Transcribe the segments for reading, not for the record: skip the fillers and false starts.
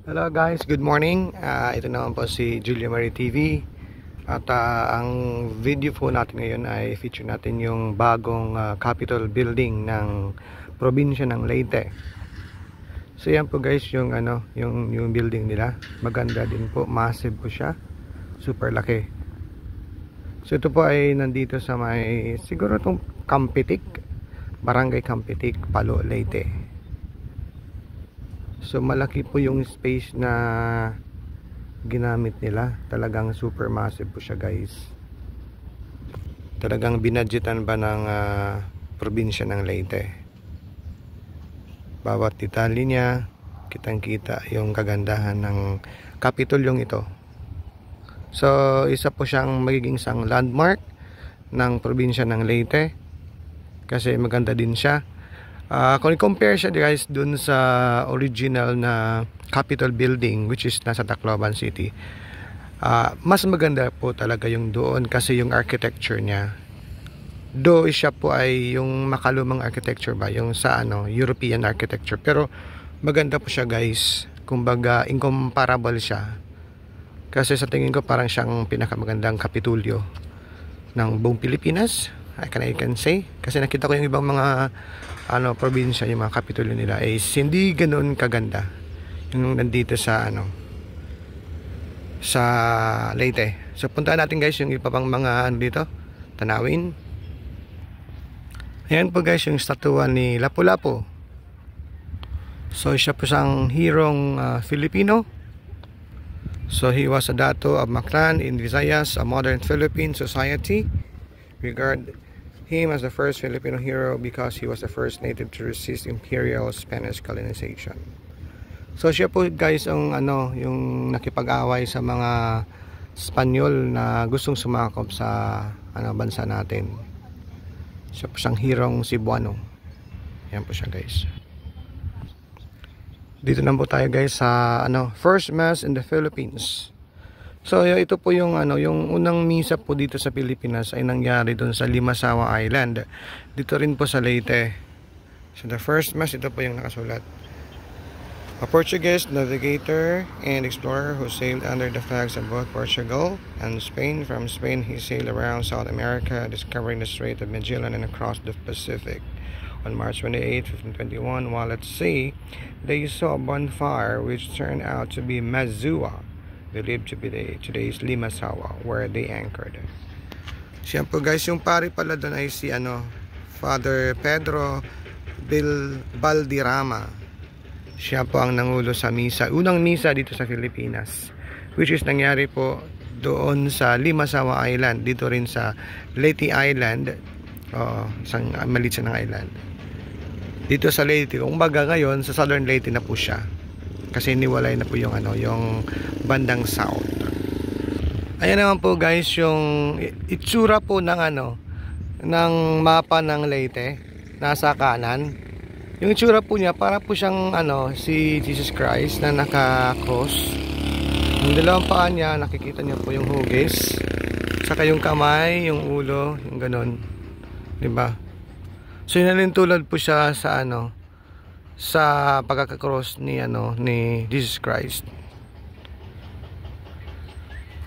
Hello guys, good morning. Ito naman po si Julia Marie TV. At ang video po natin ngayon ay feature natin yung bagong Capitol building ng probinsya ng Leyte. So yan po guys yung yung building nila. Maganda din po, massive po siya. Super laki. So ito po ay nandito sa may siguro itong Campitic, Barangay Campitic, Palo, Leyte. So malaki po yung space na ginamit nila. Talagang super massive po siya guys. Talagang binadgetan ba ng probinsya ng Leyte. Bawat detalye niya, kitang kita yung kagandahan ng kapitulyong ito. So isa po siyang magiging isang landmark ng probinsya ng Leyte. Kasi maganda din siya. Kung i-compare siya guys dun sa original na Capitol building which is nasa Tacloban City, mas maganda po talaga yung doon kasi yung architecture niya, though siya po ay yung makalumang architecture ba, yung sa European architecture, pero maganda po siya guys. Kumbaga incomparable siya kasi sa tingin ko parang siyang pinakamagandang kapitulyo ng buong Pilipinas, I can say, kasi nakita ko yung ibang mga probinsya, yung mga kapitulyo nila is hindi ganoon kaganda yung nandito sa sa Leyte. So puntahan natin guys yung iba pang mga dito, tanawin. Ayan po guys yung statua ni Lapu-Lapu. So siya po siyang hirong Filipino. So he was a dato of Maclan in Visayas, a modern Philippine society regard him as the first Filipino hero because he was the first native to resist imperial Spanish colonization. So siya po guys ang yung nakipag-away sa mga Espanyol na gustong sumakop sa bansa natin. Siya po siyang hirong Cebuano. Yan po siya guys. Dito na po tayo guys sa first mass in the Philippines. So ito po yung yung unang misa po dito sa Pilipinas ay nangyari doon sa Limasawa Island. Dito rin po sa Leyte. So the first mass, ito po yung nakasulat. A Portuguese navigator and explorer who sailed under the flags of both Portugal and Spain. From Spain he sailed around South America, discovering the Strait of Magellan and across the Pacific. On March 28, 1521, while at sea, they saw a bonfire which turned out to be Mazua, believed to be today's Limasawa, where they anchored. Siya po guys, yung pari pala doon ay si Father Pedro Valderrama. Siya po ang nangulo sa misa, unang misa dito sa Pilipinas, which is nangyari po doon sa Limasawa Island, dito rin sa Leyte Island. Isang maliit na island dito sa Leyte. Kumbaga ngayon sa Southern Leyte na po siya kasi iniwalay na po yung yung bandang south. Ayan naman po guys yung itsura po ng ng mapa ng Leyte. Nasa kanan yung itsura po niya, para po siyang si Jesus Christ na naka-cross. Yung dalawang paa niya, nakikita niyo po yung hugis, saka yung kamay, yung ulo, yung ganon, diba? So inalintulad po siya sa sa pagkaka-cross ni ni Jesus Christ.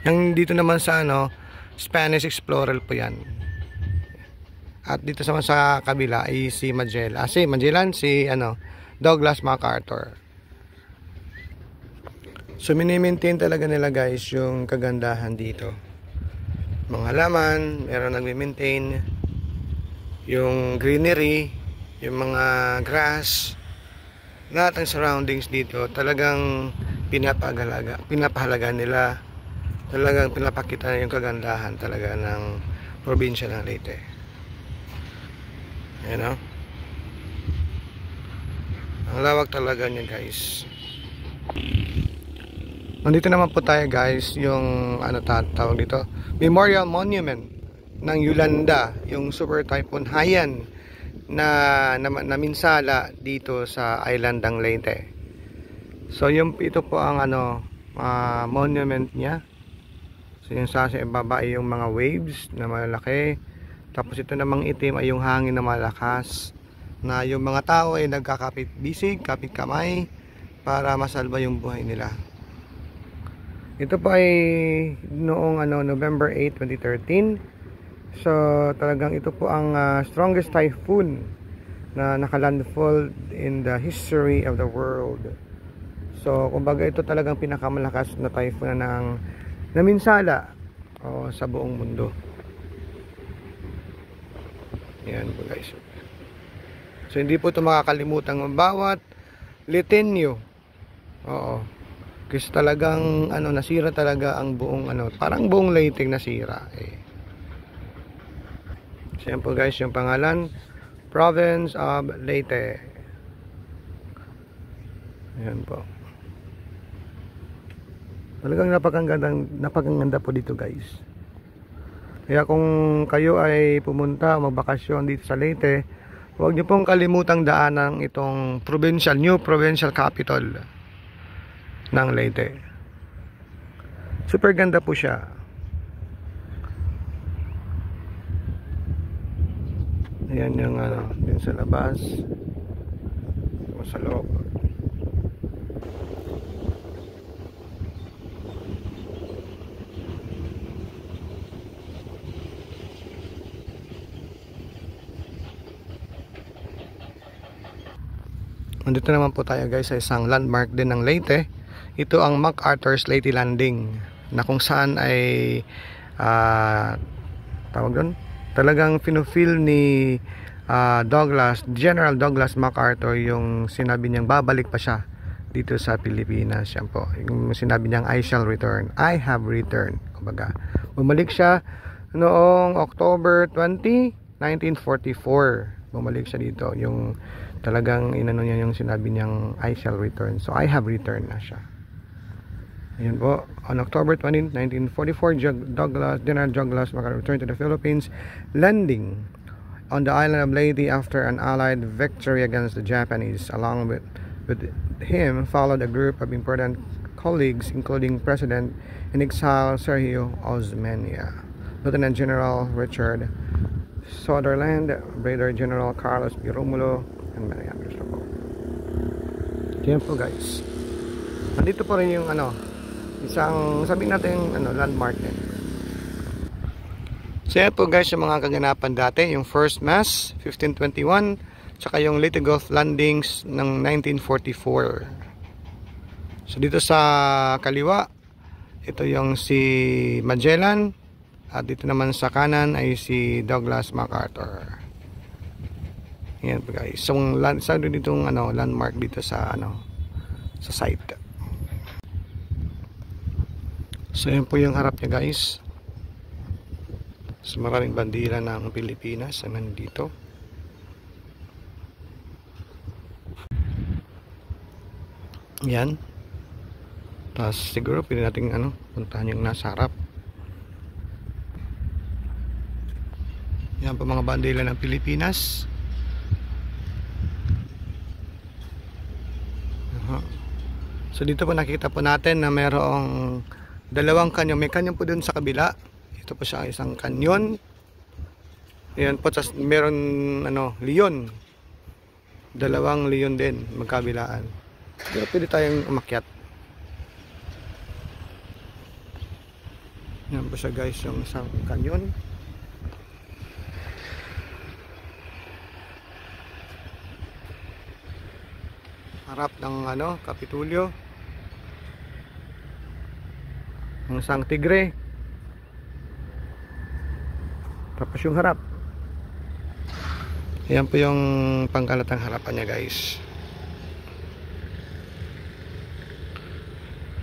Yung dito naman sa Spanish explorer po yan. At dito sa kabila ay si Magellan, si Douglas MacArthur. So mini-maintain talaga nila guys yung kagandahan dito. Mga halaman, meron nagme-maintain yung greenery, yung mga grass, lahat ng surroundings dito talagang pinapahalaga nila. Talagang pinapakita na yung kagandahan talaga ng probinsya ng Leyte. Ang lawak talaga niya guys. Nandito naman po tayo guys yung tawag dito, Memorial Monument ng Yolanda, yung Super Typhoon Haiyan na minsala dito sa islandang Leyte. So ito po ang monument niya. So yung sa ibaba ay yung mga waves na malalaki. Tapos ito namang itim ay yung hangin na malakas, na yung mga tao ay nagkakapit bisig, kapit kamay para masalba yung buhay nila. Ito po ay noong November 8, 2013. So talagang ito po ang strongest typhoon na nakalandfall in the history of the world. So kumbaga ito talagang pinakamalakas na typhoon na naminsala sa buong mundo. Yan po guys. So hindi po ito makakalimutan ng bawat Litenyo. Kasi talagang nasira talaga ang buong parang buong Leyte nasira So yan po guys yung pangalan, Province of Leyte. Ayan po. Talagang napakaganda po dito guys. Kaya kung kayo ay pumunta magbakasyon dito sa Leyte, huwag niyo pong kalimutang daanan itong new provincial capital ng Leyte. Super ganda po siya. Ayan yung din sa labas o sa loob. Nandito naman po tayo guys sa isang landmark din ng Leyte. Ito ang MacArthur's Leyte Landing, na kung saan ay tawag doon, talagang pinufeel ni General Douglas MacArthur yung sinabi niyang babalik pa siya dito sa Pilipinas. Yan po, yung sinabi niyang I shall return, I have returned. Kumbaga, bumalik siya noong October 20, 1944. Bumalik siya dito, yung talagang inano niya yung sinabi niyang I shall return. So I have returned na siya. Ayan po, on October 20, 1944, General Douglas MacArthur returned to the Philippines, landing on the island of Leyte after an Allied victory against the Japanese. Along with him followed a group of important colleagues, including President in exile Sergio Osmeña, Lieutenant General Richard Sutherland, Brigadier General Carlos B. Romulo, and many others po. Ayan po guys. Nandito po rin yung isang sabihin natin landmark din. So yan po guys yung mga kaganapan dati, yung First Mass 1521, tsaka yung Leyte Gulf Landings ng 1944. So dito sa kaliwa, ito yung si Magellan, at dito naman sa kanan ay si Douglas MacArthur. Yan po guys. So ditong landmark dito sa sa site. So yan po yung harap niya guys. So maraming bandila ng Pilipinas na nandito. Yan. Tapos siguro pwede natin puntahan yung nasa harap. Yan po mga bandila ng Pilipinas. So dito po nakita po natin na mayroong dalawang kanyon. May kanyon po dun sa kabila. Ito po siya isang kanyon. Ayan po, tas meron leon. Dalawang leon din magkabilaan. Pero pwede tayong umakyat. Ayan po siya guys, yung isang kanyon. Harap ng Kapitulyo. Ang isang tigre. Tapos yung harap. Ayan po yung pangkalatang harapan niya guys.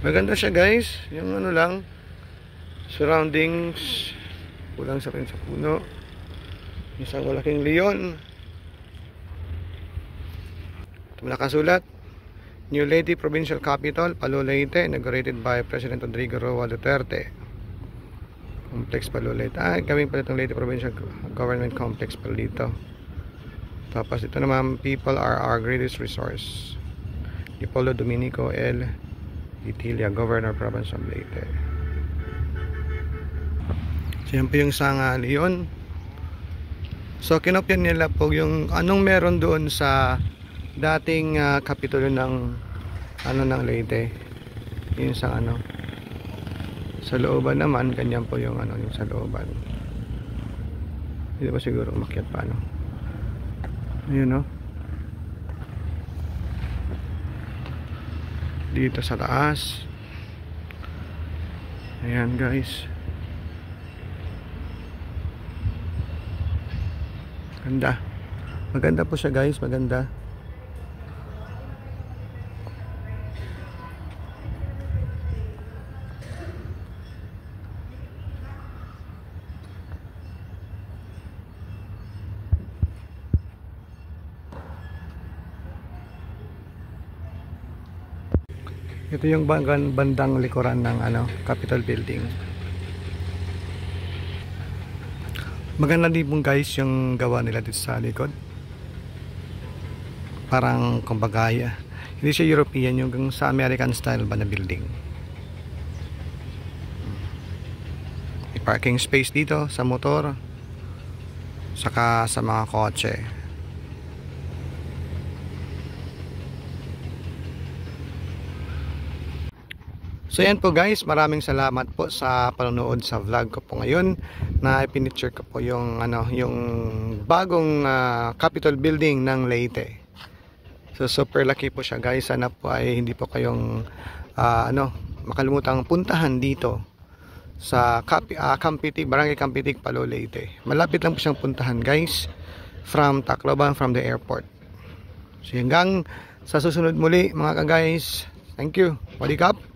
Maganda siya guys. Yung lang, surroundings, kulang sa rin sa puno. Isang malaking leon. Ito nakasulat, New Leyte Provincial Capital, Palo Leyte, inaugurated by President Rodrigo Roa Duterte. Complex Palo Leyte. Kaming pala itong Leyte Provincial Government Complex pala dito. Tapos ito naman, people are our greatest resource. Dipolo Dominico L. Itilia, Governor Province of Leyte. So yan po yung sanga leon. So kinopyan nila po yung anong meron doon sa dating kapitulo ng ano ng Leyte. Yun sa ano. Sa looban naman, ganyan po yung ano, yung sa looban. Hindi ba siguro umakyat pa ano. Ayun no. Dito sa taas. Ayan guys. Ganda. Maganda po siya guys, maganda. Ito yung bandang likuran ng ano, Capitol Building. Maganda din po guys yung gawa nila dito sa likod. Parang kumbaga hindi siya European, yung sa American style ba na building. May parking space dito sa motor, saka sa mga kotse. So yan po guys, maraming salamat po sa panonood sa vlog ko po ngayon, na ipiniture ko po yung ano, yung bagong Capitol Building ng Leyte. So super lucky po siya guys. Sana po ay hindi po kayong makalimutang puntahan dito sa Campitic, Barangay Campitic, Palo, Leyte. Malapit lang po siyang puntahan guys, from Tacloban, from the airport. So hanggang sa susunod muli mga ka-guys. Thank you. Walikap.